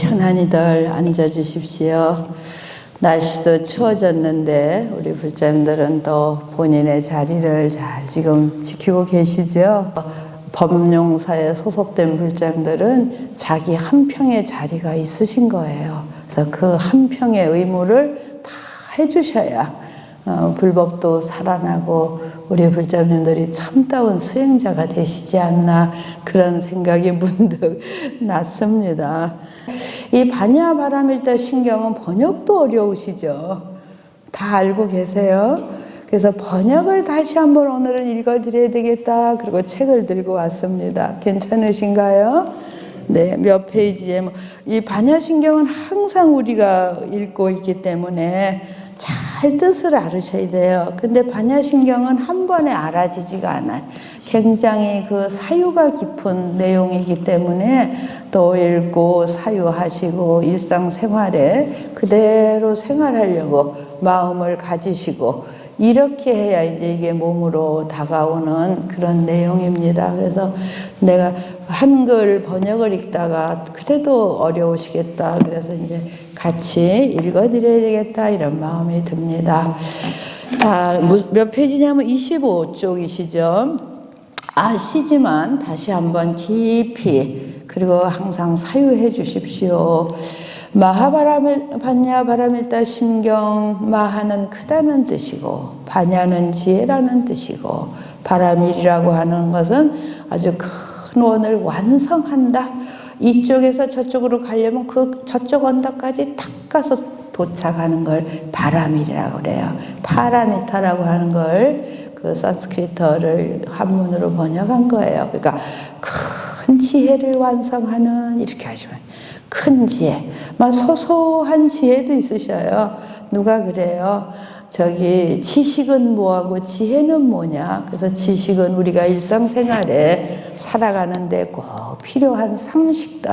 편안히들 앉아주십시오. 날씨도 추워졌는데 우리 불자님들은 또 본인의 자리를 잘 지금 지키고 계시죠? 법룡사에 소속된 불자님들은 자기 한 평의 자리가 있으신 거예요. 그래서 그 한 평의 의무를 다 해주셔야 불법도 살아나고 우리 불자님들이 참다운 수행자가 되시지 않나 그런 생각이 문득 났습니다. 이 반야바라밀다 신경은 번역도 어려우시죠? 다 알고 계세요? 그래서 번역을 다시 한번 오늘은 읽어드려야 되겠다. 그리고 책을 들고 왔습니다. 괜찮으신가요? 네, 몇 페이지에 이 반야신경은 항상 우리가 읽고 있기 때문에 잘 뜻을 알으셔야 돼요. 근데 반야신경은 한 번에 알아지지가 않아요. 굉장히 그 사유가 깊은 내용이기 때문에 또 읽고 사유하시고 일상생활에 그대로 생활하려고 마음을 가지시고 이렇게 해야 이제 이게 몸으로 다가오는 그런 내용입니다. 그래서 내가 한글 번역을 읽다가 그래도 어려우시겠다. 그래서 이제 같이 읽어드려야 되겠다 이런 마음이 듭니다. 몇 페이지냐면 25쪽이시죠. 아시지만 다시 한번 깊이 그리고 항상 사유해 주십시오. 반야바라밀다 심경, 마하는 크다는 뜻이고 반야는 지혜라는 뜻이고 바라밀이라고 하는 것은 아주 큰 원을 완성한다. 이쪽에서 저쪽으로 가려면 그 저쪽 언덕까지 탁 가서 도착하는 걸 바라밀이라고 그래요. 파라미타라고 하는 걸 그 산스크리트어를 한문으로 번역한 거예요. 그러니까 큰 지혜를 완성하는 이렇게 하시면 큰 지혜, 막 소소한 지혜도 있으셔요. 누가 그래요? 저기 지식은 뭐하고 지혜는 뭐냐? 그래서 지식은 우리가 일상생활에 살아가는데 꼭 필요한 상식들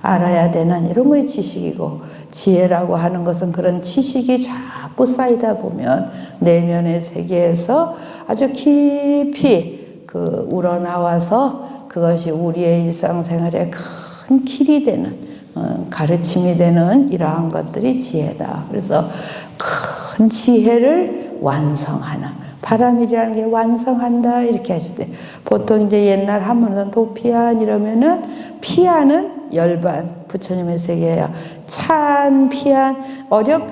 알아야 되는 이런 게 지식이고 지혜라고 하는 것은 그런 지식이 자꾸 쌓이다 보면 내면의 세계에서 아주 깊이 그 우러나와서 그것이 우리의 일상생활에 큰 길이 되는 가르침이 되는 이러한 것들이 지혜다. 그래서 큰 지혜를 완성하는 바라밀이라는 게 완성한다 이렇게 하실 때 보통 이제 옛날 한문은 도피안 이러면은 피안은 열반 부처님의 세계예요. 찬 피안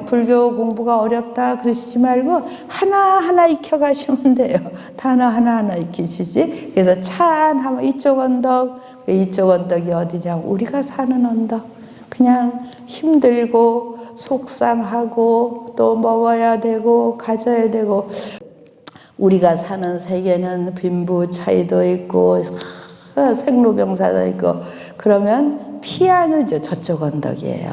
불교 공부가 어렵다 그러시지 말고 하나하나 익혀가시면 돼요. 단어 하나하나 익히시지. 그래서 찬 하면 이쪽 언덕 이쪽 언덕이 어디냐 우리가 사는 언덕 그냥 힘들고 속상하고 또 먹어야 되고 가져야 되고 우리가 사는 세계는 빈부 차이도 있고 생로병사도 있고 그러면 피안은 저쪽 언덕이에요.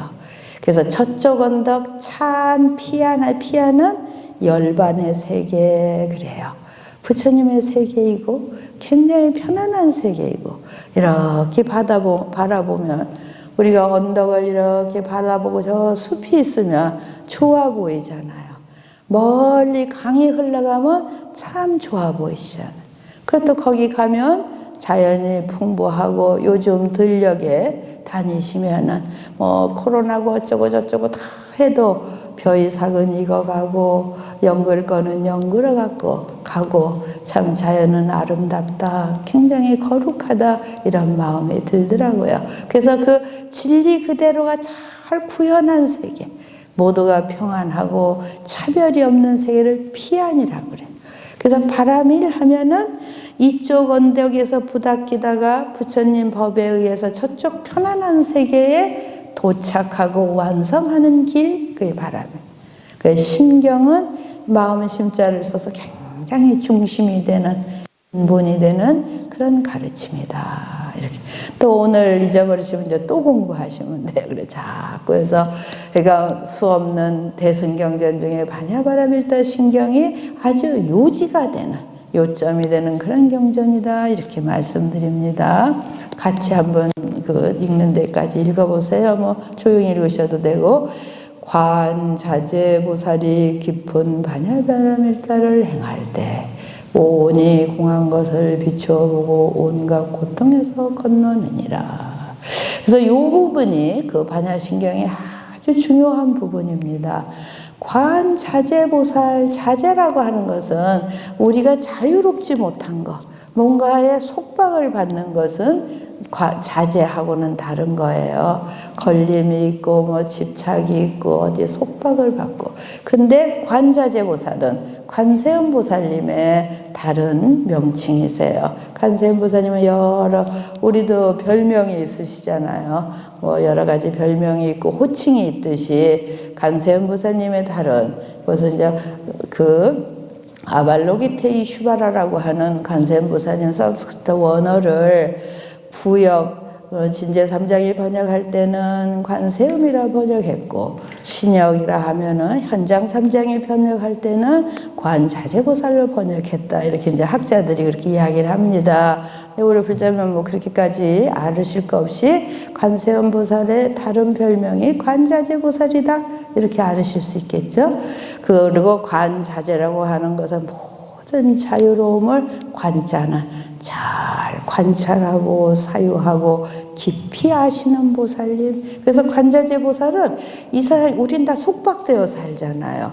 그래서 저쪽 언덕 찬 피안은 열반의 세계 그래요. 부처님의 세계이고 굉장히 편안한 세계이고 이렇게 바라보면 우리가 언덕을 이렇게 바라보고 저 숲이 있으면 좋아 보이잖아요. 멀리 강이 흘러가면 참 좋아 보이시잖아요. 그래도 거기 가면 자연이 풍부하고 요즘 들녘에 다니시면은 코로나고 어쩌고 저쩌고 다 해도 벼이삭은 익어가고 연글거는 연글어갖고 가고 참 자연은 아름답다 굉장히 거룩하다 이런 마음이 들더라고요. 그래서 그 진리 그대로가 잘 구현한 세계 모두가 평안하고 차별이 없는 세계를 피안이라고 그래요. 그래서 바라밀 하면은 이쪽 언덕에서 부닥기다가 부처님 법에 의해서 저쪽 편안한 세계에 도착하고 완성하는 길, 그게 바라밀. 그 심경은 마음 심자를 써서 굉장히 중심이 되는, 근본이 되는 그런 가르침이다. 이렇게. 또 오늘 잊어버리시면 이제 또 공부하시면 돼요. 그래, 자꾸 해서. 그러니까 수없는 대승경전 중에 반야바라밀다 신경이 아주 요지가 되는, 요점이 되는 그런 경전이다. 이렇게 말씀드립니다. 같이 한번 읽는 데까지 읽어보세요. 조용히 읽으셔도 되고. 관자재 보살이 깊은 반야바라밀다를 행할 때 온이 공한 것을 비추어보고 온갖 고통에서 건너느니라. 그래서 이 부분이 그 반야신경의 아주 중요한 부분입니다. 관자재보살, 자재라고 하는 것은 우리가 자유롭지 못한 것, 뭔가에 속박을 받는 것은 자재하고는 다른 거예요. 걸림이 있고 뭐 집착이 있고 어디에 속박을 받고. 근데 관자재보살은 관세음보살님의 다른 명칭이세요. 관세음보살님은 우리도 별명이 있으시잖아요. 뭐 여러 가지 별명이 있고 호칭이 있듯이 관세음보살님의 다른, 그래서 이제 아발로기테이슈바라라고 하는 관세음보살님 산스크리트 원어를 부역 진제 3장이 번역할 때는 관세음이라 번역했고, 신역이라 하면은 현장 3장이 번역할 때는 관자재보살로 번역했다. 이렇게 이제 학자들이 그렇게 이야기를 합니다. 우리 불자면 뭐 그렇게까지 알으실 거 없이 관세음보살의 다른 별명이 관자재보살이다. 이렇게 알으실 수 있겠죠. 그리고 관자재라고 하는 것은 모든 자유로움을 관자는 잘 관찰하고 사유하고 깊이 아시는 보살님. 그래서 관자재보살은 이 사람, 우린 다 속박되어 살잖아요.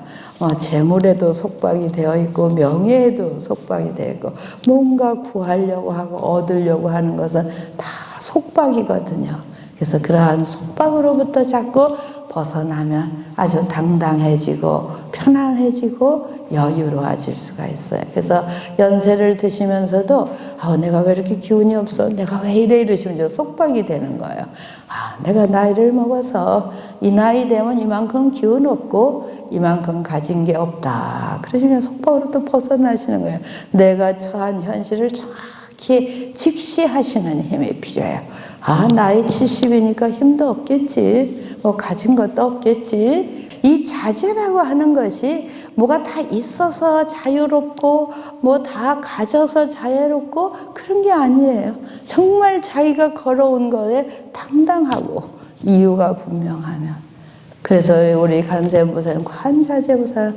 재물에도 속박이 되어 있고 명예에도 속박이 되어 있고 뭔가 구하려고 하고 얻으려고 하는 것은 다 속박이거든요. 그래서 그러한 속박으로부터 자꾸 벗어나면 아주 당당해지고 편안해지고 여유로워질 수가 있어요. 그래서 연세를 드시면서도 내가 왜 이렇게 기운이 없어? 내가 왜 이래? 이러시면 저 속박이 되는 거예요. 내가 나이를 먹어서 이 나이 되면 이만큼 기운 없고 이만큼 가진 게 없다. 그러시면 속박으로 또 벗어나시는 거예요. 내가 처한 현실을 정확히 직시하시는 힘이 필요해요. 나이 70이니까 힘도 없겠지. 뭐 가진 것도 없겠지. 이 자재라고 하는 것이 뭐가 다 있어서 자유롭고 뭐 다 가져서 자유롭고 그런 게 아니에요. 정말 자기가 걸어온 거에 당당하고 이유가 분명하면. 그래서 우리 관세음보살은 관자재보살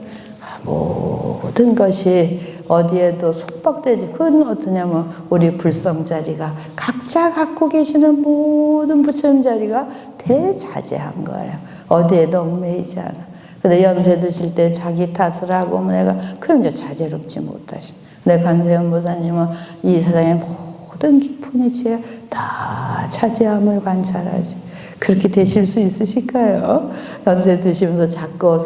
모든 것이 어디에도 속박되지. 그건 어떠냐면 우리 불성자리가 각자 갖고 계시는 모든 부처님 자리가 대자재한 거예요. 어디에도 얽매이지 않아. 근데 연세 드실 때 자기 탓을 하고 내가 그럼 이제 자재롭지 못하시. 근데 관세음보살님은 이 세상의 모든 깊은 이치에 다 차지함을 관찰하지. 그렇게 되실 수 있으실까요? 연세 드시면서 자꾸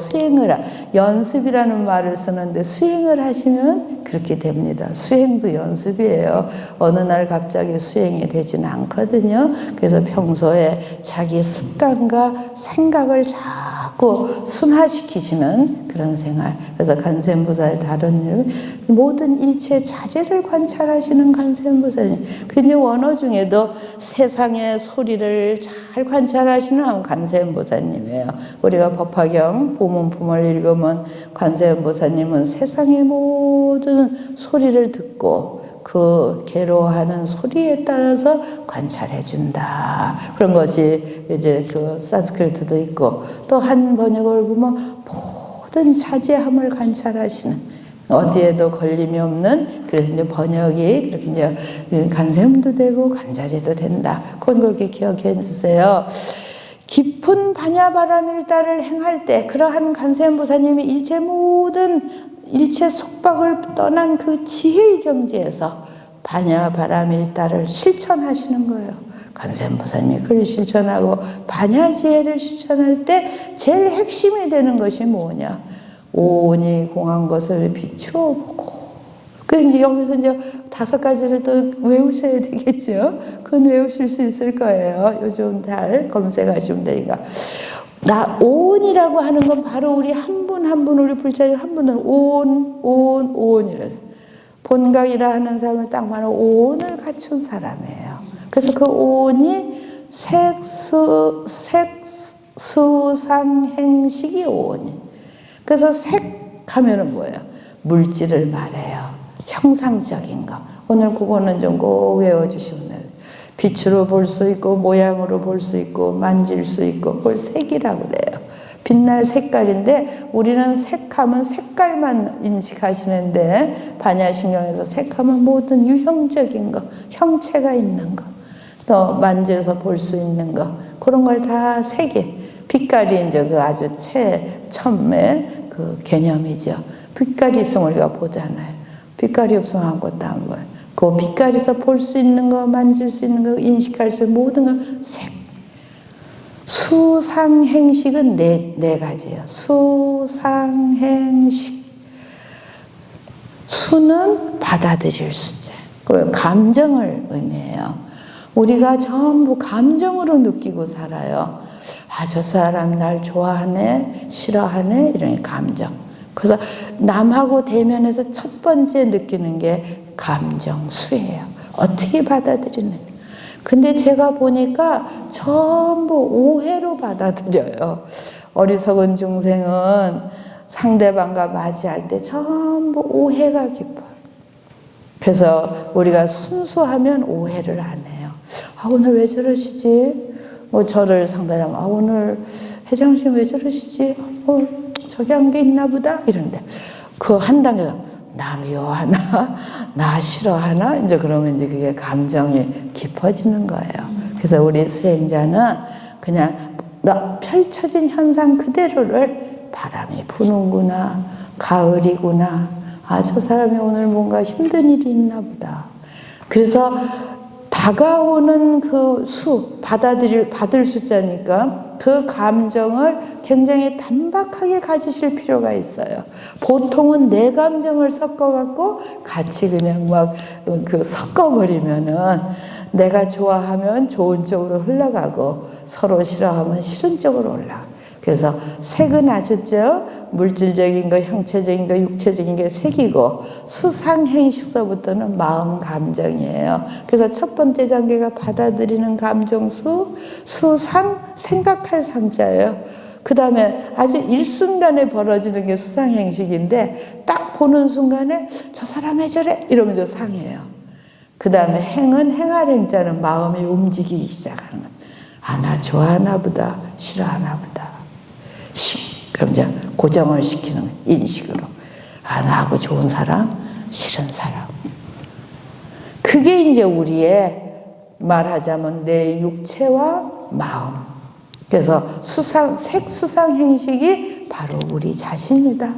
연습이라는 말을 쓰는데 수행을 하시면 그렇게 됩니다. 수행도 연습이에요. 어느 날 갑자기 수행이 되지는 않거든요. 그래서 평소에 자기 습관과 생각을 자꾸 순화시키시는 그런 생활. 그래서 관세음보살 다른 이름 모든 일체 자재를 관찰하시는 관세음보살님. 그런데 원어 중에도 세상의 소리를 잘 관찰하시는 관세음보살님이에요. 우리가 법화경 보문품을 읽으면 관세음보살님은 세상의 모든 소리를 듣고 그 괴로워하는 소리에 따라서 관찰해준다. 그런 것이 이제 그 산스크리트도 있고 또 한 번역을 보면 모든 자재함을 관찰하시는 어디에도 걸림이 없는. 그래서 이제 번역이 그렇게 이제 관세음도 되고 관자재도 된다. 그건 그렇게 기억해 주세요. 깊은 반야바람일다를 행할 때 그러한 관세음보살님이 일체 속박을 떠난 그 지혜의 경지에서 반야바람일다를 실천하시는 거예요. 관세음보살님이 그걸 실천하고 반야지혜를 실천할 때 제일 핵심이 되는 것이 뭐냐? 오온이 공한 것을 비추어 보고. 그래서 이제 여기서 이제 5가지를 또 외우셔야 되겠죠. 그건 외우실 수 있을 거예요. 요즘 잘 검색하시면 되니까. 오온이라고 하는 건 바로 우리 한 분 한 분, 우리 불자리 한 분은 오온이라서. 본각이라 하는 사람을 딱 말하면 오온을 갖춘 사람이에요. 그래서 그 오온이 색수상행식이 오온이. 그래서 색하면은 뭐예요? 물질을 말해요. 형상적인 거. 오늘 그거는 좀 꼭 외워주시면 돼요. 빛으로 볼 수 있고 모양으로 볼 수 있고 만질 수 있고 그걸 색이라고 그래요. 빛날 색깔인데 우리는 색하면 색깔만 인식하시는데 반야신경에서 색하면 모든 유형적인 거, 형체가 있는 거. 또 만져서 볼 수 있는 거, 그런 걸 다 색이, 빛깔이 이제 그 아주 처음에 그 개념이죠. 빛깔이 있으면 우리가 보잖아요. 빛깔이 없으면 아무것도 안 보여요. 그 빛깔에서 볼 수 있는 거, 만질 수 있는 거, 인식할 수 있는 모든 건 색. 수상행식은 네 가지예요. 수상행식. 수는 받아들일 수제. 그 감정을 의미해요. 우리가 전부 감정으로 느끼고 살아요. 아, 저 사람이 날 좋아하네, 싫어하네, 이런 감정. 그래서 남하고 대면해서 첫 번째 느끼는 게 감정수예요. 어떻게 받아들이느냐. 근데 제가 보니까 전부 오해로 받아들여요. 어리석은 중생은 상대방과 맞이할 때 전부 오해가 깊어요. 그래서 우리가 순수하면 오해를 안 해요. 아, 오늘 왜 저러시지? 저를 상대하면, 아, 오늘 회장님 왜 저러시지? 저기 한 게 있나 보다? 이런데, 그 한 단계, 나 미워하나? 나 싫어하나? 이제 그러면 이제 그게 감정이 깊어지는 거예요. 그래서 우리 수행자는 그냥 펼쳐진 현상 그대로를 바람이 부는구나, 가을이구나, 아, 저 사람이 오늘 뭔가 힘든 일이 있나 보다. 그래서 다가오는 그 받을 숫자니까 그 감정을 굉장히 단박하게 가지실 필요가 있어요. 보통은 내 감정을 섞어갖고 같이 그냥 막 섞어버리면은 내가 좋아하면 좋은 쪽으로 흘러가고 서로 싫어하면 싫은 쪽으로 올라가고. 그래서 색은 아셨죠? 물질적인 거, 형체적인 거, 육체적인 게 색이고, 수상행식서부터는 마음 감정이에요. 그래서 첫 번째 단계가 받아들이는 감정수, 수상, 생각할 상자예요. 그 다음에 아주 일순간에 벌어지는 게 수상행식인데, 딱 보는 순간에 저 사람 왜 저래? 이러면 저 상해요. 그 다음에 행은 행할 행자는 마음이 움직이기 시작하는 거예요. 아, 나 좋아하나 보다, 싫어하나 보다. 그럼 이제 고정을 시키는 인식으로. 아, 나하고 좋은 사람, 싫은 사람. 그게 이제 우리의 말하자면 내 육체와 마음. 그래서 색수상 행식이 바로 우리 자신이다.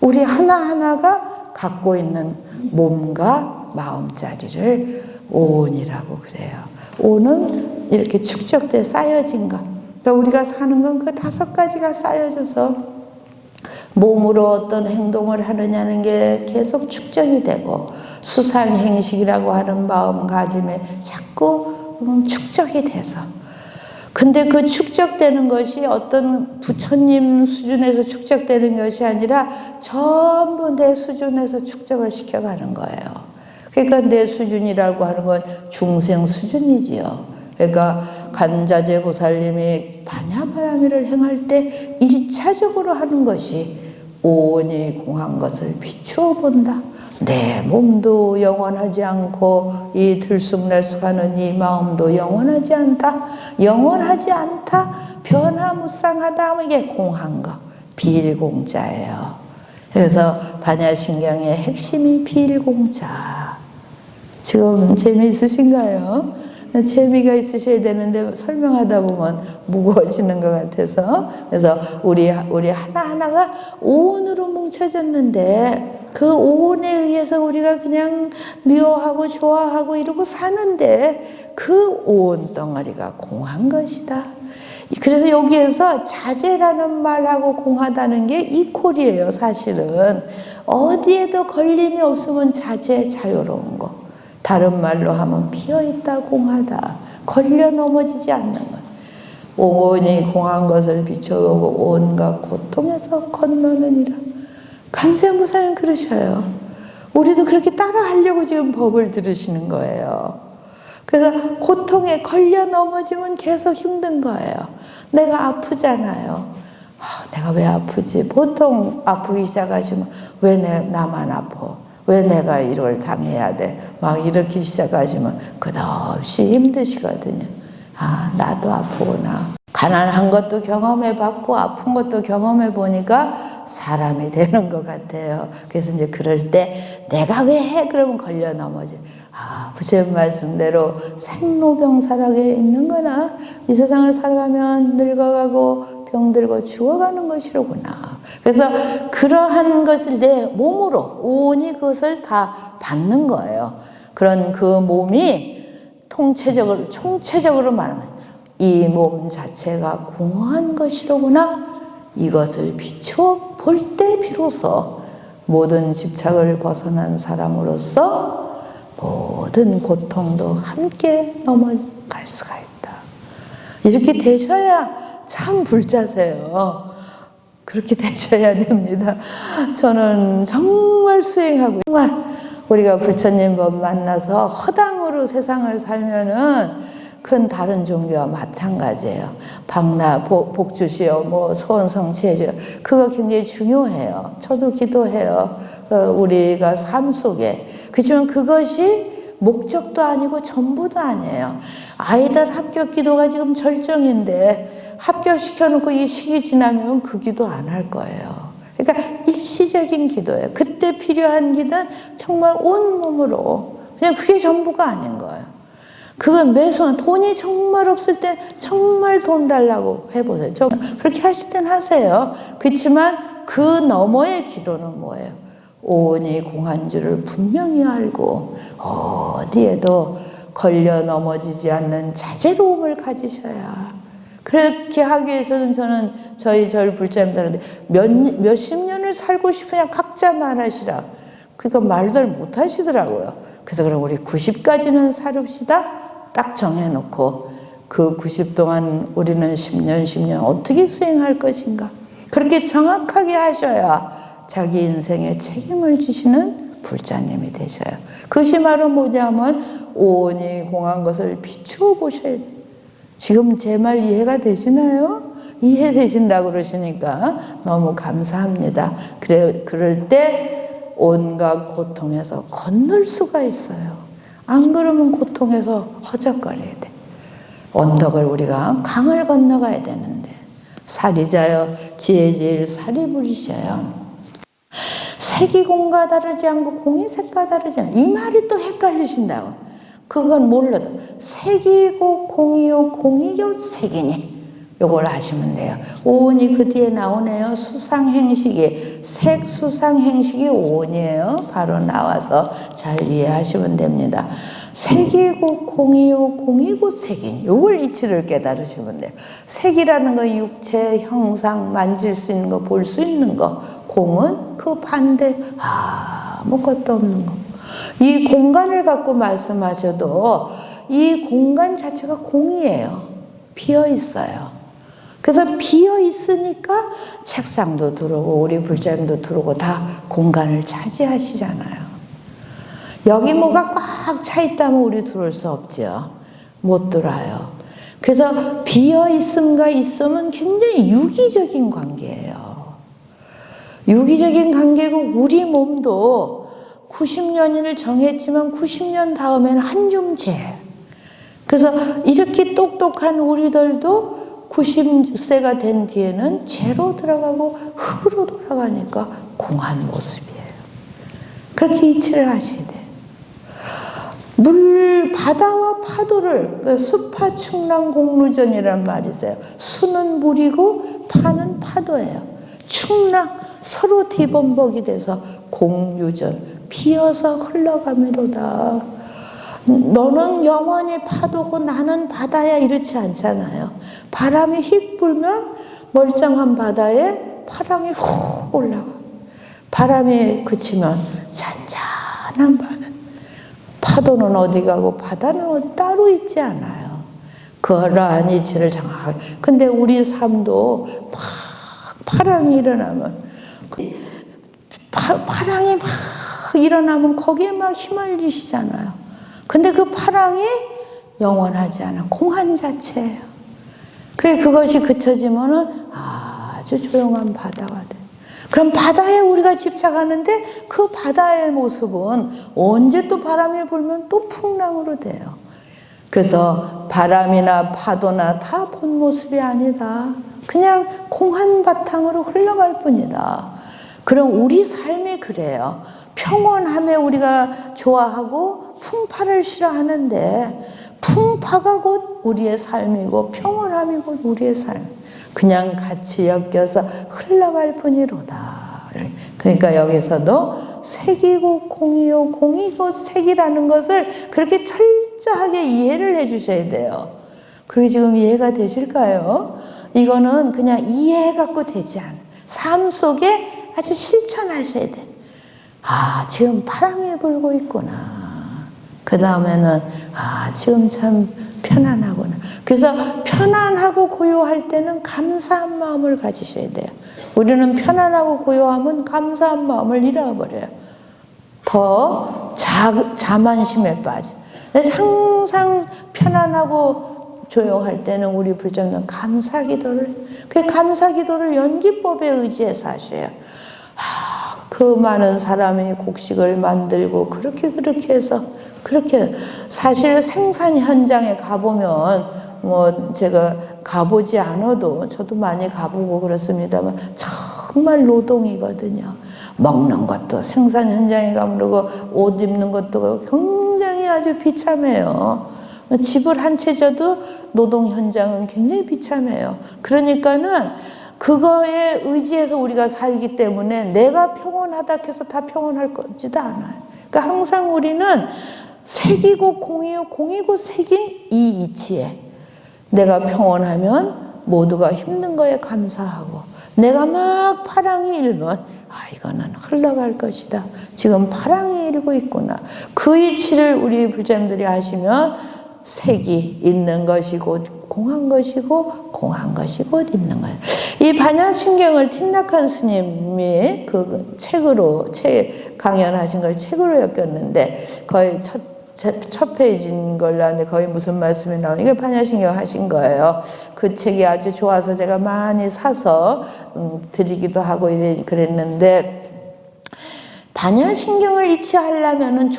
우리 하나하나가 갖고 있는 몸과 마음자리를 오온이라고 그래요. 오는 이렇게 축적돼 쌓여진 것. 그러니까 우리가 사는 건 그 5가지가 쌓여져서 몸으로 어떤 행동을 하느냐는 게 계속 축적이 되고, 수상행식이라고 하는 마음가짐에 자꾸 축적이 돼서. 근데 그 축적되는 것이 어떤 부처님 수준에서 축적되는 것이 아니라 전부 내 수준에서 축적을 시켜가는 거예요. 그러니까 내 수준이라고 하는 건 중생 수준이지요. 그러니까 간자재 보살님이 반야바라미를 행할 때 1차적으로 하는 것이 오온이 공한 것을 비추어 본다. 내 몸도 영원하지 않고 이 들쑥날쑥하는 이 마음도 영원하지 않다. 영원하지 않다. 변화무쌍하다. 이게 공한 거. 비일공자예요. 그래서 반야신경의 핵심이 비일공자. 지금 재미있으신가요? 재미가 있으셔야 되는데 설명하다 보면 무거워지는 것 같아서. 그래서 우리 하나하나가 오온으로 뭉쳐졌는데 그 오온에 의해서 우리가 그냥 미워하고 좋아하고 이러고 사는데 그 오온 덩어리가 공한 것이다. 그래서 여기에서 자제라는 말하고 공하다는 게 이퀄이에요. 사실은 어디에도 걸림이 없으면 자제, 자유로운 거. 다른 말로 하면 피어있다 공하다. 걸려 넘어지지 않는 것. 오온이 공한 것을 비춰보고 온갖 고통에서 건너느니라. 간세음보살은 그러셔요. 우리도 그렇게 따라하려고 지금 법을 들으시는 거예요. 그래서 고통에 걸려 넘어지면 계속 힘든 거예요. 내가 아프잖아요. 내가 왜 아프지? 보통 아프기 시작하시면 왜 나만 아파? 왜 내가 이걸 당해야 돼? 막 이렇게 시작하시면 끝없이 힘드시거든요. 아, 나도 아프구나. 가난한 것도 경험해봤고 아픈 것도 경험해보니까 사람이 되는 것 같아요. 그래서 이제 그럴 때 내가 왜 해? 그러면 걸려 넘어져. 부처님 말씀대로 생로병사하게 있는 거나 이 세상을 살아가면 늙어가고 병들고 죽어가는 것이로구나. 그래서 그러한 것을 내 몸으로 온이 그것을 다 받는 거예요. 그런 그 몸이 총체적으로 말하면 이 몸 자체가 공허한 것이로구나. 이것을 비추어 볼 때 비로소 모든 집착을 벗어난 사람으로서 모든 고통도 함께 넘어갈 수가 있다. 이렇게 되셔야 참 불자세요. 그렇게 되셔야 됩니다. 저는 정말 수행하고, 정말 우리가 부처님 법 만나서 허당으로 세상을 살면은 그건 다른 종교와 마찬가지예요. 방나, 복주시오, 뭐 소원성취해줘요. 그거 굉장히 중요해요. 저도 기도해요. 우리가 삶 속에. 그렇지만 그것이 목적도 아니고 전부도 아니에요. 아이들 합격 기도가 지금 절정인데 합격시켜놓고 이 시기 지나면 그 기도 안 할 거예요. 그러니까 일시적인 기도예요. 그때 필요한 기도는 정말 온몸으로. 그냥 그게 전부가 아닌 거예요. 그건 매순간 돈이 정말 없을 때 정말 돈 달라고 해보세요. 좀 그렇게 하실 땐 하세요. 그렇지만 그 너머의 기도는 뭐예요? 온이 공한 줄을 분명히 알고 어디에도 걸려 넘어지지 않는 자제로움을 가지셔야. 그렇게 하기 위해서는 저는 저희 불자님들한테 몇십 년을 살고 싶으냐 각자 말하시라. 그러니까 말들 못 하시더라고요. 그래서 그럼 우리 90까지는 살읍시다. 딱 정해놓고 그 90 동안 우리는 10년 어떻게 수행할 것인가. 그렇게 정확하게 하셔야 자기 인생에 책임을 지시는 불자님이 되셔요. 그것이 바로 뭐냐면 온이 공한 것을 비추어 보셔야 돼요. 지금 제 말 이해가 되시나요? 이해되신다고 그러시니까 너무 감사합니다. 그럴 때 온갖 고통에서 건널 수가 있어요. 안 그러면 고통에서 허적거려야 돼. 언덕을 우리가 강을 건너가야 되는데 사리자여 지혜지혜를 사리 부리셔요. 색이 공과 다르지 않고 공이 색과 다르지 않고 이 말이 또 헷갈리신다고. 그건 몰라도 색이고 공이요 공이요 색이니 요걸 아시면 돼요. 온이 그 뒤에 나오네요. 수상행식이 색수상행식이 온이에요. 바로 나와서 잘 이해하시면 됩니다. 색이고 공이요 공이고 색이니 요걸 이치를 깨달으시면 돼요. 색이라는 건 육체 형상 만질 수 있는 거 볼 수 있는 거. 공은 그 반대 아무것도 없는 거. 이 공간을 갖고 말씀하셔도 이 공간 자체가 공이에요. 비어 있어요. 그래서 비어 있으니까 책상도 들어오고 우리 불자님도 들어오고 다 공간을 차지하시잖아요. 여기 뭐가 꽉 차 있다면 우리 들어올 수 없죠. 못 들어요. 그래서 비어 있음과 있음은 굉장히 유기적인 관계예요. 유기적인 관계고 우리 몸도 90년을 정했지만 90년 다음에는 한중제. 그래서 이렇게 똑똑한 우리들도 90세가 된 뒤에는 재로 들어가고 흙으로 돌아가니까 공한 모습이에요. 그렇게 이치를 하셔야 돼요. 바다와 파도를, 수파충랑공루전이라는 말이 있어요. 수는 물이고 파는 파도예요. 충랑, 서로 뒤범벅이 돼서 공유전, 비어서 흘러가미로다. 너는 영원히 파도고 나는 바다야 이렇지 않잖아요. 바람이 휙 불면 멀쩡한 바다에 바람이 훅 올라가. 바람이 그치면 잔잔한 바다. 파도는 어디 가고 바다는 어디 따로 있지 않아요. 그러한 이치를 정확하게. 근데 우리 삶도 막 파랑이 일어나면 파랑이 막 일어나면 거기에 막 휘말리시잖아요. 근데 그 파랑이 영원하지 않아. 공한 자체예요. 그래 그것이 그쳐지면은 아주 조용한 바다가 돼. 그럼 바다에 우리가 집착하는데 그 바다의 모습은 언제 또 바람이 불면 또 풍랑으로 돼요. 그래서 바람이나 파도나 다 본 모습이 아니다. 그냥 공한 바탕으로 흘러갈 뿐이다. 그럼 우리 삶이 그래요. 평온함에 우리가 좋아하고 풍파를 싫어하는데 풍파가 곧 우리의 삶이고 평온함이 곧 우리의 삶. 그냥 같이 엮여서 흘러갈 뿐이로다. 그러니까 여기서도 색이고 공이요 공이고 색이라는 것을 그렇게 철저하게 이해를 해 주셔야 돼요. 그리고 지금 이해가 되실까요? 이거는 그냥 이해해 갖고 되지 않아요. 삶 속에 아주 실천하셔야 돼. 아, 지금 바람이 불고 있구나. 그 다음에는 아, 지금 참 편안하구나. 그래서 편안하고 고요할 때는 감사한 마음을 가지셔야 돼요. 우리는 편안하고 고요하면 감사한 마음을 잃어버려요. 더 자만심에 빠져. 항상 편안하고 조용할 때는 우리 불정령 감사 기도를, 그 감사 기도를 연기법에 의지해서 하셔요. 그 많은 사람이 곡식을 만들고 그렇게 해서 그렇게 사실 생산 현장에 가보면 뭐 제가 가보지 않아도 저도 많이 가보고 그렇습니다만 정말 노동이거든요. 먹는 것도 생산 현장에 가면 그러고 옷 입는 것도 굉장히 아주 비참해요. 집을 한 채 져도 노동 현장은 굉장히 비참해요. 그러니까는 그거에 의지해서 우리가 살기 때문에 내가 평온하다 해서 다 평온할 거지도 않아요. 그러니까 항상 우리는 색이고 공이요 공이고 색인 이 이치에 내가 평온하면 모두가 힘든 거에 감사하고, 내가 막 파랑이 일면 아, 이거는 흘러갈 것이다. 지금 파랑이 일고 있구나. 그 이치를 우리 부자님들이 하시면 색이 있는 것이 곧 공한 것이고 공한 것이 곧 있는 거예요. 이 반야신경을 틴낙한 스님이 그 책으로 강연하신 걸 책으로 엮였는데 거의 첫 페이지인 걸로 아는데 거의 무슨 말씀이 나오는 이게 반야신경 하신 거예요. 그 책이 아주 좋아서 제가 많이 사서 드리기도 하고 그랬는데, 반야신경을 이치하려면은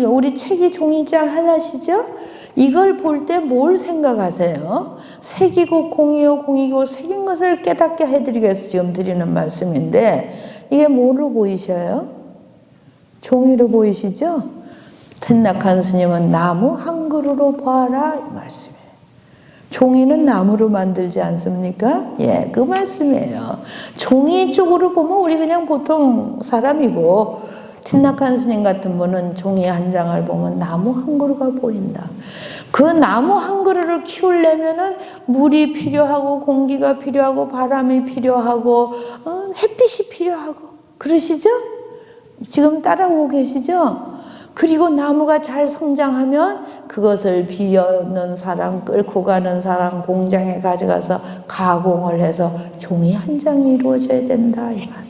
우리 책이 종이장 하나시죠? 이걸 볼 때 뭘 생각하세요? 색이고 공이요 공이고 색인 것을 깨닫게 해드리기 위해서 지금 드리는 말씀인데, 이게 뭐로 보이셔요? 종이로 보이시죠? 텐낙한 스님은 나무 한 그루로 봐라 이 말씀이에요. 종이는 나무로 만들지 않습니까? 예, 그 말씀이에요. 종이 쪽으로 보면 우리 그냥 보통 사람이고, 틴낙한 스님 같은 분은 종이 한 장을 보면 나무 한 그루가 보인다. 그 나무 한 그루를 키우려면은 물이 필요하고 공기가 필요하고 바람이 필요하고 햇빛이 필요하고 그러시죠? 지금 따라오고 계시죠? 그리고 나무가 잘 성장하면 그것을 비어는 사람, 끌고 가는 사람, 공장에 가져가서 가공을 해서 종이 한 장이 이루어져야 된다 이 말.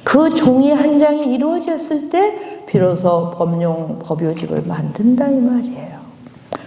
그 종이 한 장이 이루어졌을 때 비로소 법요집을 만든다 이 말이에요.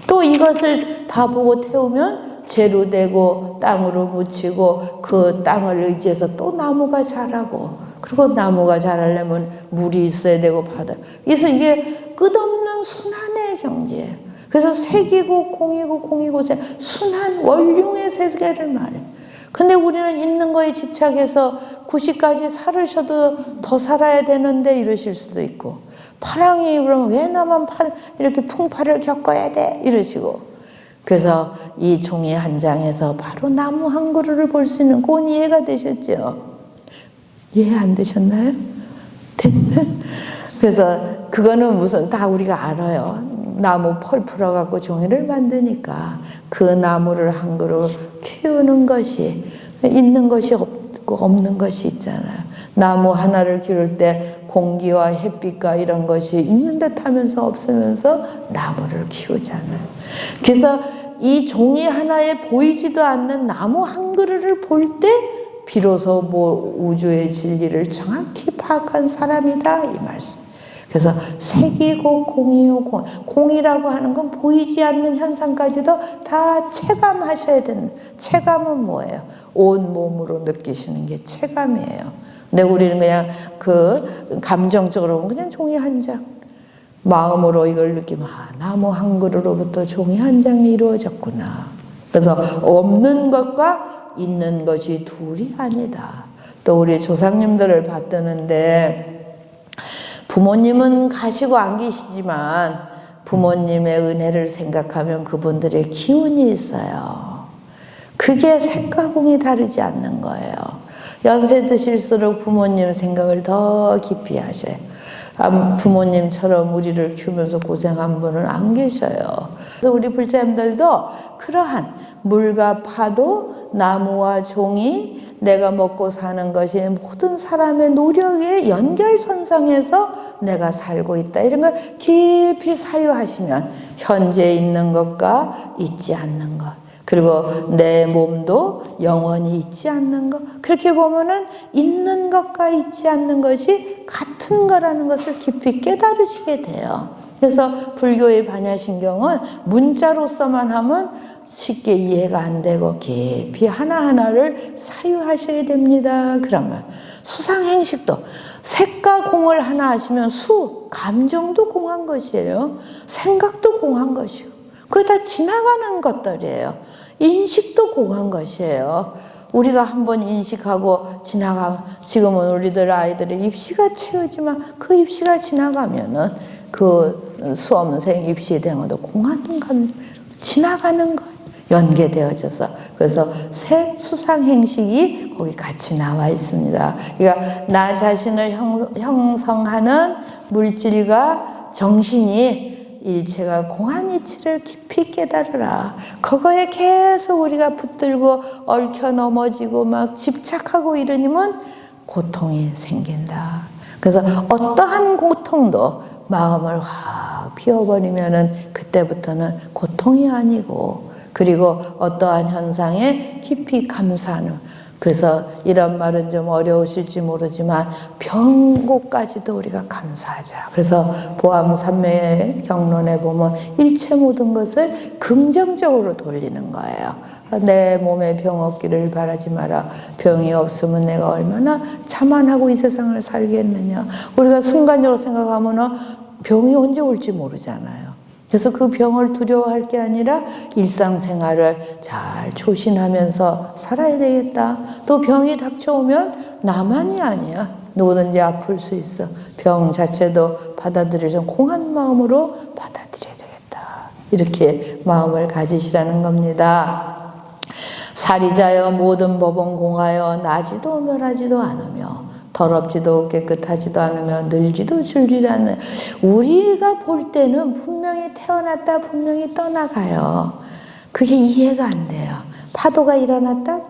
또 이것을 다 보고 태우면 재로 되고 땅으로 묻히고 그 땅을 의지해서 또 나무가 자라고, 그리고 나무가 자라려면 물이 있어야 되고 바다. 그래서 이게 끝없는 순환의 경지예요. 그래서 색이고 공이고 공이고 색, 순환 원흉의 세계를 말해요. 근데 우리는 있는 거에 집착해서 90까지 살으셔도 더 살아야 되는데 이러실 수도 있고, 파랑이 그러면 왜 나만 이렇게 풍파를 겪어야 돼 이러시고, 그래서 이 종이 한 장에서 바로 나무 한 그루를 볼 수 있는 건 이해가 되셨죠? 이해 안 되셨나요? 그래서 그거는 무슨 다 우리가 알아요. 나무 펄 풀어갖고 종이를 만드니까 그 나무를 한 그루 키우는 것이, 있는 것이 없고 없는 것이 있잖아요. 나무 하나를 기를 때 공기와 햇빛과 이런 것이 있는 듯 하면서 없으면서 나무를 키우잖아요. 그래서 이 종이 하나에 보이지도 않는 나무 한 그루를 볼 때 비로소 우주의 진리를 정확히 파악한 사람이다 이 말씀. 그래서 색이고 공이요 공이라고 하는 건 보이지 않는 현상까지도 다 체감하셔야 되는. 체감은 뭐예요? 온 몸으로 느끼시는 게 체감이에요. 근데 우리는 그냥 그 감정적으로 보면 그냥 종이 한 장, 마음으로 이걸 느끼면 나무 한 그루로부터 종이 한 장이 이루어졌구나. 그래서 없는 것과 있는 것이 둘이 아니다. 또 우리 조상님들을 봤더는데 부모님은 가시고 안 계시지만 부모님의 은혜를 생각하면 그분들의 기운이 있어요. 그게 색과 공이 다르지 않는 거예요. 연세 드실수록 부모님 생각을 더 깊이 하셔요. 부모님처럼 우리를 키우면서 고생한 분은 안 계셔요. 우리 불자님들도 그러한 물과 파도, 나무와 종이 내가 먹고 사는 것이 모든 사람의 노력의 연결선상에서 내가 살고 있다. 이런 걸 깊이 사유하시면 현재 있는 것과 있지 않는 것, 그리고 내 몸도 영원히 있지 않는 것, 그렇게 보면은 있는 것과 있지 않는 것이 같은 거라는 것을 깊이 깨달으시게 돼요. 그래서 불교의 반야신경은 문자로서만 하면 쉽게 이해가 안 되고 깊이 하나하나를 사유하셔야 됩니다. 그러면 수상행식도 색과 공을 하나 하시면 감정도 공한 것이에요. 생각도 공한 것이고 그게 다 지나가는 것들이에요. 인식도 공한 것이에요. 우리가 한번 인식하고 지나가면, 지금은 우리들 아이들의 입시가 채우지만 그 입시가 지나가면은 그 수험생 입시대응도 공한 감 지나가는 것, 연계되어져서. 그래서 새 수상행식이 거기 같이 나와 있습니다. 그러니까 나 자신을 형성하는 물질과 정신이 일체가 공한 이치를 깊이 깨달으라. 그거에 계속 우리가 붙들고 얽혀 넘어지고 막 집착하고 이러니면 고통이 생긴다. 그래서 어떠한 고통도 마음을 확 비워버리면은 그때부터는 고통이 아니고, 그리고 어떠한 현상에 깊이 감사하는, 그래서 이런 말은 좀 어려우실지 모르지만 병고까지도 우리가 감사하자. 그래서 보암산매 경론에 보면 일체 모든 것을 긍정적으로 돌리는 거예요. 내 몸에 병 없기를 바라지 마라. 병이 없으면 내가 얼마나 자만하고 이 세상을 살겠느냐. 우리가 순간적으로 생각하면 병이 언제 올지 모르잖아요. 그래서 그 병을 두려워할 게 아니라 일상생활을 잘 조신하면서 살아야 되겠다. 또 병이 닥쳐오면 나만이 아니야. 누구든지 아플 수 있어. 병 자체도 받아들여서 공한 마음으로 받아들여야 되겠다. 이렇게 마음을 가지시라는 겁니다. 사리자여 모든 법은 공하여 나지도 멸하지도 않으며 더럽지도 깨끗하지도 않으며 늘지도 줄지도 않는, 우리가 볼 때는 분명히 태어났다 분명히 떠나가요. 그게 이해가 안 돼요. 파도가 일어났다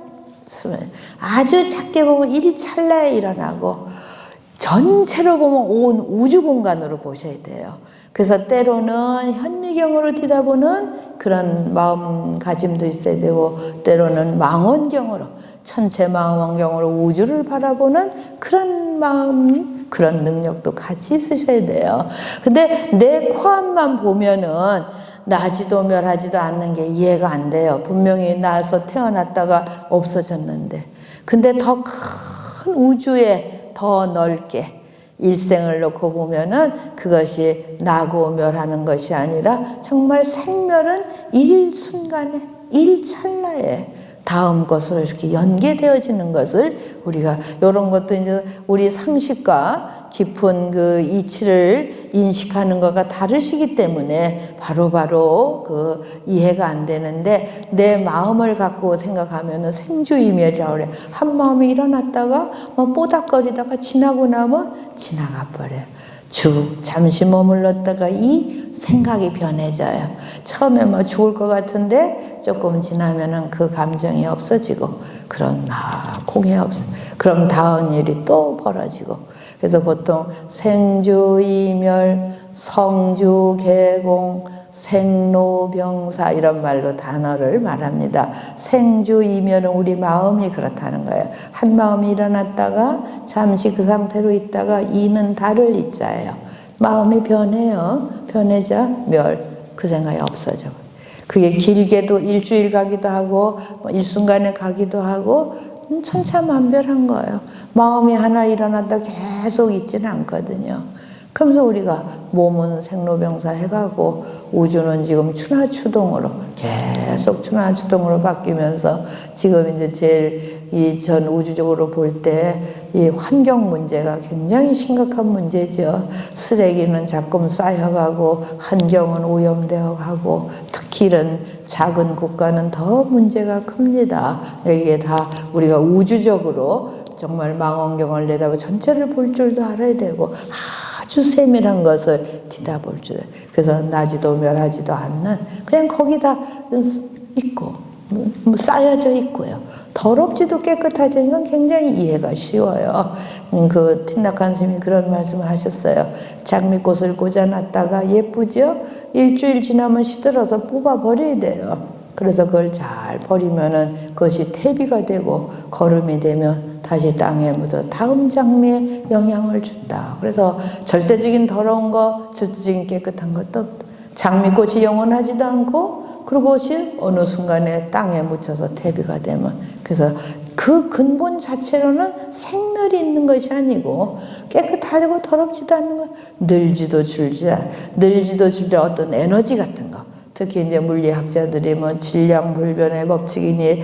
아주 작게 보면 일찰나에 일어나고 전체로 보면 온 우주 공간으로 보셔야 돼요. 그래서 때로는 현미경으로 뒤다보는 그런 마음가짐도 있어야 되고, 때로는 망원경으로, 천체 망원경으로 우주를 바라보는 그런 마음, 그런 능력도 같이 있으셔야 돼요. 근데 내 코앞만 보면은 나지도 멸하지도 않는 게 이해가 안 돼요. 분명히 나서 태어났다가 없어졌는데, 근데 더 큰 우주에 더 넓게 일생을 놓고 보면은 그것이 나고 멸하는 것이 아니라 정말 생멸은 일순간에, 일찰나에 다음 것으로 이렇게 연계되어지는 것을 우리가, 이런 것도 이제 우리 상식과 깊은 그 이치를 인식하는 것과 다르시기 때문에 바로바로 그 이해가 안 되는데, 내 마음을 갖고 생각하면은 생주이멸이라고 그래. 한 마음이 일어났다가 뽀닥거리다가 지나고 나면 지나가 버려요. 잠시 머물렀다가 이 생각이 변해져요. 처음에 죽을 것 같은데 조금 지나면은 그 감정이 없어지고, 그런 공해 없어. 그럼 다음 일이 또 벌어지고. 그래서 보통 생주이멸, 성주개공, 생로병사 이런 말로 단어를 말합니다. 생주이멸은 우리 마음이 그렇다는 거예요. 한 마음이 일어났다가 잠시 그 상태로 있다가 이는 다를 이자예요. 마음이 변해요. 변해자 멸, 그 생각이 없어져. 그게 길게도 일주일 가기도 하고 일순간에 가기도 하고 천차만별한 거예요. 마음이 하나 일어났다 계속 있지는 않거든요. 그러면서 우리가 몸은 생로병사 해가고 우주는 지금 추나추동으로 계속 추나추동으로 바뀌면서 지금 이제 제일 이 전 우주적으로 볼 때 이 환경 문제가 굉장히 심각한 문제죠. 쓰레기는 자꾸 쌓여가고 환경은 오염되어 가고 특히 이런 작은 국가는 더 문제가 큽니다. 이게 다 우리가 우주적으로 정말 망원경을 내다보고 전체를 볼 줄도 알아야 되고 아주 세밀한 것을 뒤다볼 줄. 그래서 나지도 멸하지도 않는 그냥 거기다 있고 쌓여져 있고요. 더럽지도 깨끗하지 이건 굉장히 이해가 쉬워요. 그 틴낙한 스님이 그런 말씀을 하셨어요. 장미꽃을 꽂아놨다가 예쁘죠? 일주일 지나면 시들어서 뽑아버려야 돼요. 그래서 그걸 잘 버리면은 그것이 퇴비가 되고 거름이 되면 다시 땅에 묻어 다음 장미에 영향을 준다. 그래서 절대적인 더러운 거, 절대적인 깨끗한 것도 없다. 장미꽃이 영원하지도 않고 그리고 그것이 어느 순간에 땅에 묻혀서 퇴비가 되면 그래서 그 근본 자체로는 생멸이 있는 것이 아니고 깨끗하고 더럽지도 않는 것, 늘지도 줄지 어떤 에너지 같은 거. 특히 이제 물리학자들이 뭐 질량 불변의 법칙이니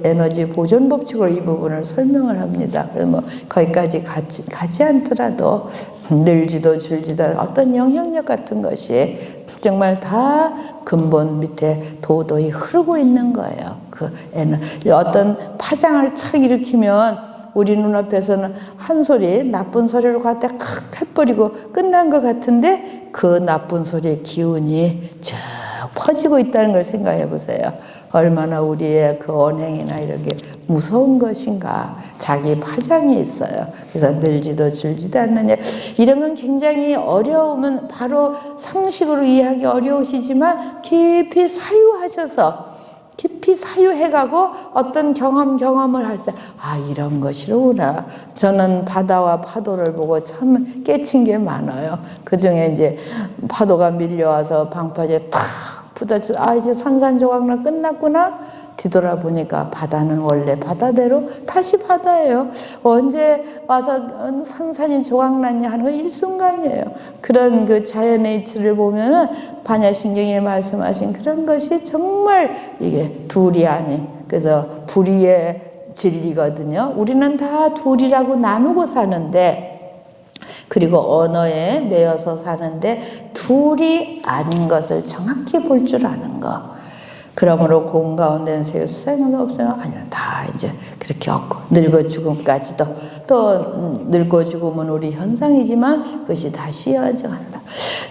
에너지 보존 법칙으로 이 부분을 설명을 합니다. 그래서 뭐 거기까지 가지 않더라도 늘지도 줄지도 어떤 영향력 같은 것이 정말 다 근본 밑에 도도히 흐르고 있는 거예요. 그 어떤 파장을 착 일으키면 우리 눈앞에서는 한 소리, 나쁜 소리로 갖다 칵 해버리고 끝난 것 같은데 그 나쁜 소리의 기운이 쭉 퍼지고 있다는 걸 생각해 보세요. 얼마나 우리의 그 언행이나 이렇게 무서운 것인가. 자기 파장이 있어요. 그래서 늘지도 줄지도 않느냐. 이런 건 굉장히 어려우면 바로 상식으로 이해하기 어려우시지만 깊이 사유하셔서 깊이 사유해가고 어떤 경험을 하실 때 아 이런 것이로구나. 저는 바다와 파도를 보고 참 깨친 게 많아요. 그중에 이제 파도가 밀려와서 방파제 탁 부딪혀 아 이제 산산조각나 끝났구나. 뒤돌아보니까 바다는 원래 바다대로 다시 바다예요. 언제 와서 산산이 조각났냐 하는 건 일순간이에요. 그런 그 자연의 이치를 보면은 반야신경이 말씀하신 그런 것이 정말 이게 둘이 아닌 그래서 불의의 진리거든요. 우리는 다 둘이라고 나누고 사는데 그리고 언어에 매여서 사는데 둘이 아닌 것을 정확히 볼 줄 아는 거. 그러므로 공 가운데는 새 수상은 없어요. 아니요, 다 이제 그렇게 없고 늙어 죽음까지도 또 늙어 죽음은 우리 현상이지만 그것이 다시 여정한다.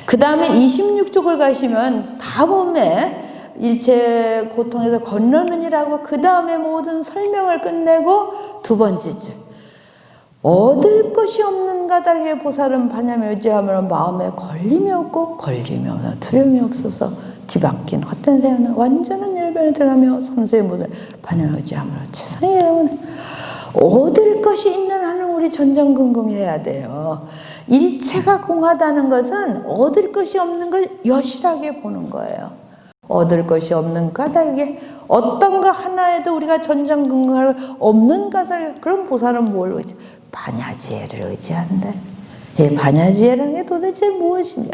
그 다음에 26쪽을 가시면 다음에 일체 고통에서 건너느니라고 그 다음에 모든 설명을 끝내고 두 번째죠. 얻을 것이 없는 까닭에 보살은 반야며 의지하면 마음에 걸림이 없고 걸림이 없어 두려움이 없어서 뒤바뀐 헛된 생각은 완전한 열변에 들어가며 선세의 모든 반야며 의지하면 최상의 여러분 얻을 것이 있는 한은 우리 전전긍긍해야 돼요. 일체가 공하다는 것은 얻을 것이 없는 걸 여실하게 보는 거예요. 얻을 것이 없는 까닭에 어떤 거 하나에도 우리가 전전긍긍할 없는 까닭에 그럼 보살은 뭘 의지? 반야지혜를 의지한다. 이 반야지혜라는 게 도대체 무엇이냐?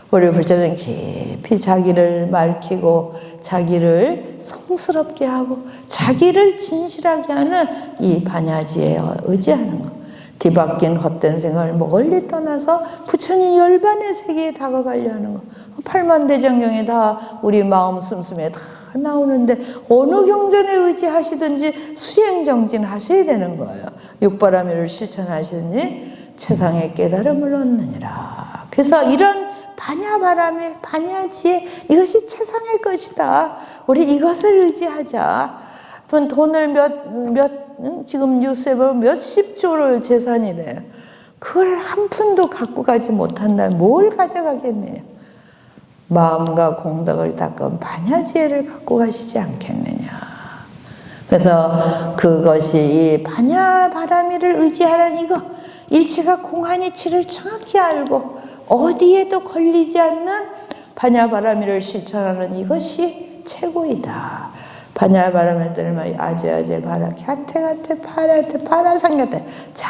우리 불자는 깊이 자기를 밝히고 자기를 성스럽게 하고 자기를 진실하게 하는 이 반야지혜에 의지하는 것. 뒤바뀐 헛된 생각을 멀리 떠나서 부처님 열반의 세계에 다가가려 하는 것. 팔만대장경에 다 우리 마음 씀씀에 다 나오는데 어느 경전에 의지하시든지 수행정진 하셔야 되는 거예요. 육바라밀을 실천하시든지 최상의 깨달음을 얻느니라. 그래서 이런 반야바라밀, 반야지혜 이것이 최상의 것이다. 우리 이것을 의지하자. 돈을 지금 뉴스에 보면 몇십 조를 재산이래요. 그걸 한 푼도 갖고 가지 못한다면 뭘 가져가겠느냐. 마음과 공덕을 닦은 반야지혜를 갖고 가시지 않겠느냐. 그래서 그것이 이 반야바라밀을 의지하라는 이거 일체가 공한 이치를 정확히 알고 어디에도 걸리지 않는 반야바라밀을 실천하는 이것이 최고이다. 반야바라밀 들으면 아제아제 바라 갸테가테 파라테 파라상가테 자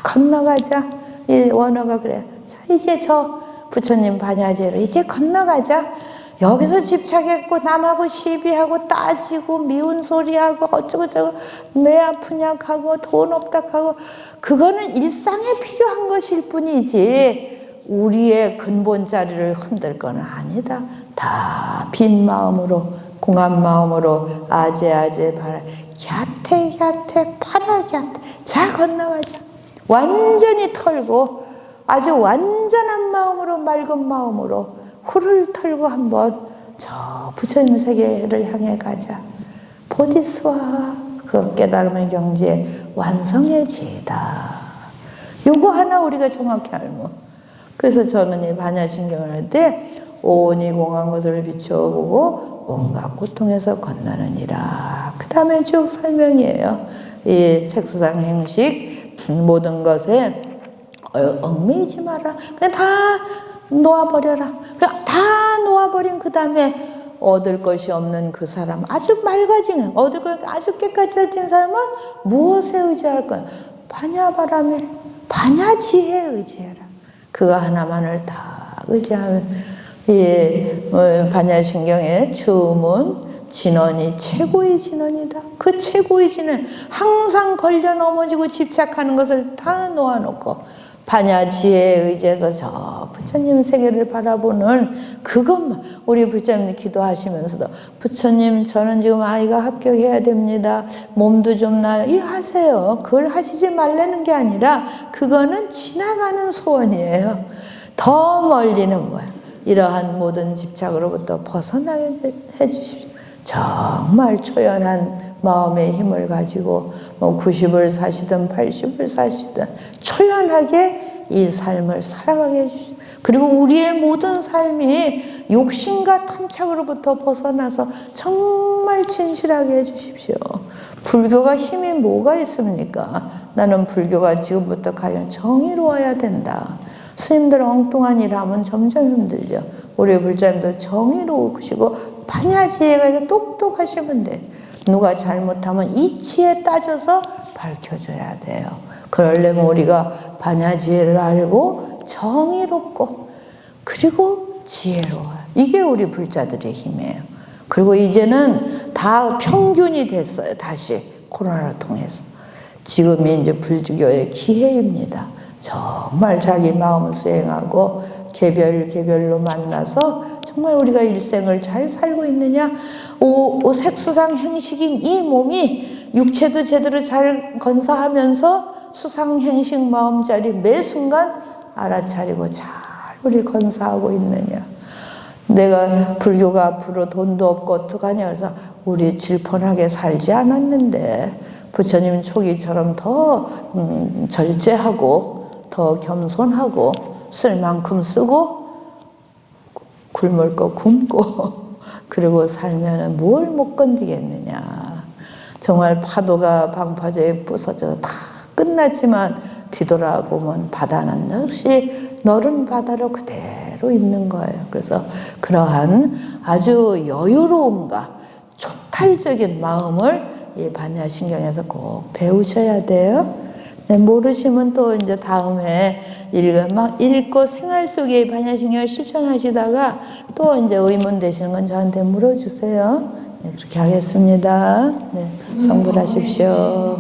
건너가자. 이 원어가 그래요. 자 이제 저 부처님 반야제로 이제 건너가자. 여기서 집착했고 남하고 시비하고 따지고 미운 소리하고 어쩌고저쩌고 매 아프냐 하고 돈 없다 하고 그거는 일상에 필요한 것일 뿐이지 우리의 근본 자리를 흔들 건 아니다. 다 빈 마음으로 공한 마음으로 아재아재 바라 갸태 파라 갸태 자 건너가자. 완전히 털고 아주 완전한 마음으로 맑은 마음으로 훌을 털고 한번 저 부처님 세계를 향해 가자. 보디스와 그 깨달음의 경지에 완성해지다. 요거 하나 우리가 정확히 알고. 그래서 저는 이 반야신경을 할 때 온이 공한 것을 비추어보고 온갖 고통에서 건너느니라. 그 다음에 쭉 설명이에요. 이 색수상 행식 모든 것에 얽매이지 마라. 그냥 다 놓아버려라. 그냥 다 놓아버린 그 다음에 얻을 것이 없는 그 사람, 아주 맑아진, 얻을 것이 아주 깨끗해진 사람은 무엇에 의지할 거야? 반야바람에, 반야지혜에 의지해라. 그거 하나만을 다 의지하면, 반야신경의 주문, 진언이 최고의 진언이다. 그 최고의 진언, 항상 걸려 넘어지고 집착하는 것을 다 놓아놓고, 반야지혜에 의지해서 저 부처님 세계를 바라보는 그것만 우리 부처님 기도하시면서도 부처님 저는 지금 아이가 합격해야 됩니다. 몸도 좀 나요. 일하세요. 그걸 하시지 말라는 게 아니라 그거는 지나가는 소원이에요. 더 멀리는 뭐야? 이러한 모든 집착으로부터 벗어나게 해주십시오. 정말 초연한 마음의 힘을 가지고 90을 사시든 80을 사시든 초연하게 이 삶을 살아가게 해주십시오. 그리고 우리의 모든 삶이 욕심과 탐착으로부터 벗어나서 정말 진실하게 해주십시오. 불교가 힘이 뭐가 있습니까? 나는 불교가 지금부터 과연 정의로워야 된다. 스님들 엉뚱한 일 하면 점점 힘들죠. 우리 불자님도 정의로우시고 반야지혜가 똑똑하시면 돼. 누가 잘못하면 이치에 따져서 밝혀줘야 돼요. 그러려면 우리가 반야지혜를 알고 정의롭고 그리고 지혜로워요. 이게 우리 불자들의 힘이에요. 그리고 이제는 다 평균이 됐어요. 다시 코로나를 통해서. 지금이 이제 불교의 기회입니다. 정말 자기 마음을 수행하고 개별로 만나서 정말 우리가 일생을 잘 살고 있느냐. 색수상 행식인 이 몸이 육체도 제대로 잘 건사하면서 수상 행식 마음자리 매 순간 알아차리고 잘 우리 건사하고 있느냐. 내가 불교가 앞으로 돈도 없고 어떡하냐. 그래서 우리 질펀하게 살지 않았는데 부처님 초기처럼 더 절제하고 더 겸손하고 쓸 만큼 쓰고 굶을 거 굶고 그리고 살면은 뭘 못 건지겠느냐. 정말 파도가 방파제에 부서져서 다 끝났지만 뒤돌아보면 바다는 역시 너른 바다로 그대로 있는 거예요. 그래서 그러한 아주 여유로움과 초탈적인 마음을 이 반야신경에서 꼭 배우셔야 돼요. 네, 모르시면 또 이제 다음에 읽고 생활 속에 반야신경을 실천하시다가 또 이제 의문 되시는 건 저한테 물어주세요. 네, 그렇게 하겠습니다. 네, 성불하십시오.